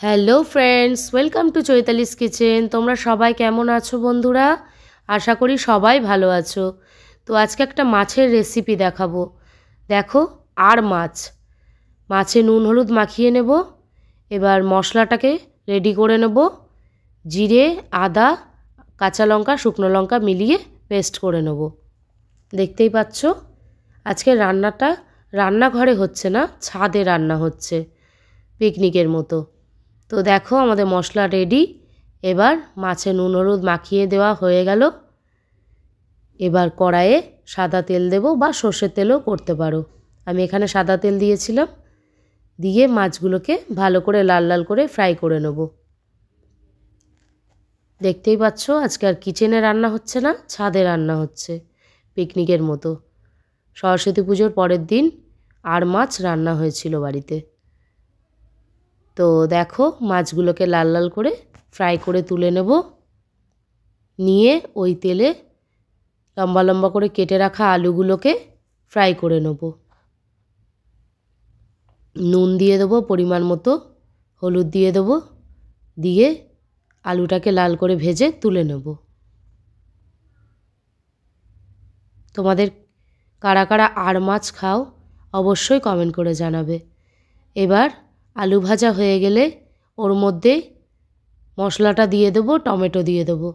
Hello friends, welcome to Chaitali's kitchen. তোমরা সবাই কেমন আছো বন্ধুরা? আশা করি সবাই ভালো আছো। তো আজকে একটা মাছের রেসিপি দেখাবো। দেখো, আর মাছে নুন হলুদ মাখিয়ে নেব। এবার মশলাটাকে রেডি করে নেব। জিরে, আদা, কাঁচা লঙ্কা, শুকনো লঙ্কা মিলিয়ে পেস্ট করে নেব। দেখতেই পাচ্ছ, আজকে রান্নাটা রান্নাঘরে হচ্ছে না, ছাদে রান্না হচ্ছে পিকনিকের মতো। তো দেখো আমাদের মশলা রেডি। এবার মাছে নুন হলুদ মাখিয়ে দেওয়া হয়ে গেল। এবার কড়াইয়ে সাদা তেল দেব বা সর্ষের তেলও করতে পারো। আমি এখানে সাদা তেল দিয়েছিলাম। দিয়ে মাছগুলোকে ভালো করে লাল লাল করে ফ্রাই করে নেব। দেখতেই পাচ্ছ, আজকে আর কিচেনে রান্না হচ্ছে না, ছাদে রান্না হচ্ছে পিকনিকের মতো। সরস্বতী পুজোর পরের দিন আর মাছ রান্না হয়েছিল বাড়িতে। তো দেখো মাছগুলোকে লাল লাল করে ফ্রাই করে তুলে নেব। নিয়ে ওই তেলে লম্বা লম্বা করে কেটে রাখা আলুগুলোকে ফ্রাই করে নেব। নুন দিয়ে দেবো পরিমাণ মতো, হলুদ দিয়ে দেবো, দিয়ে আলুটাকে লাল করে ভেজে তুলে নেব। তোমাদের কারা কারা আর মাছ খাও অবশ্যই কমেন্ট করে জানাবে। এবার আলু ভাজা হয়ে গেলে ওর মধ্যে মশলাটা দিয়ে দেবো, টমেটো দিয়ে দেবো,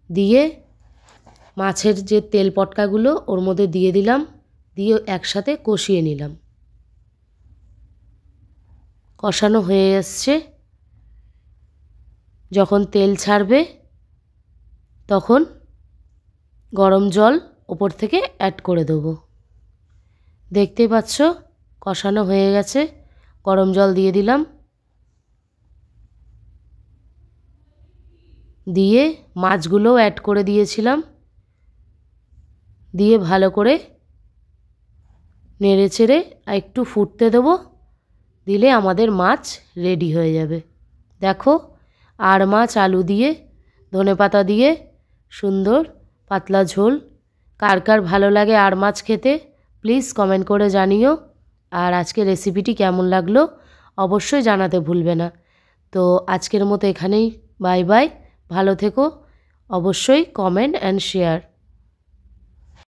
দিয়ে মাছের যে তেল পটকাগুলো ওর মধ্যে দিয়ে দিলাম, দিয়ে একসাথে কষিয়ে নিলাম। কষানো হয়ে আসছে, যখন তেল ছাড়বে তখন গরম জল ওপর থেকে অ্যাড করে দেবো। দেখতে পাচ্ছ কষানো হয়ে গেছে, গরম জল দিয়ে দিলাম। দিয়ে মাছগুলোও অ্যাড করে দিয়েছিলাম। দিয়ে ভালো করে নেড়ে চেড়ে একটু ফুটতে দেবো। দিলে আমাদের মাছ রেডি হয়ে যাবে। দেখো, আর মাছ আলু দিয়ে ধনেপাতা দিয়ে সুন্দর পাতলা ঝোল। কার কার ভালো লাগে আর মাছ খেতে প্লিজ কমেন্ট করে জানিও। আর আজকে রেসিপিটি কেমন লাগলো অবশ্যই জানাতে ভুলবে না। তো আজকের মতো এখানেই বাই বাই। ভালো থেকো, অবশ্যই কমেন্ট অ্যান্ড শেয়ার।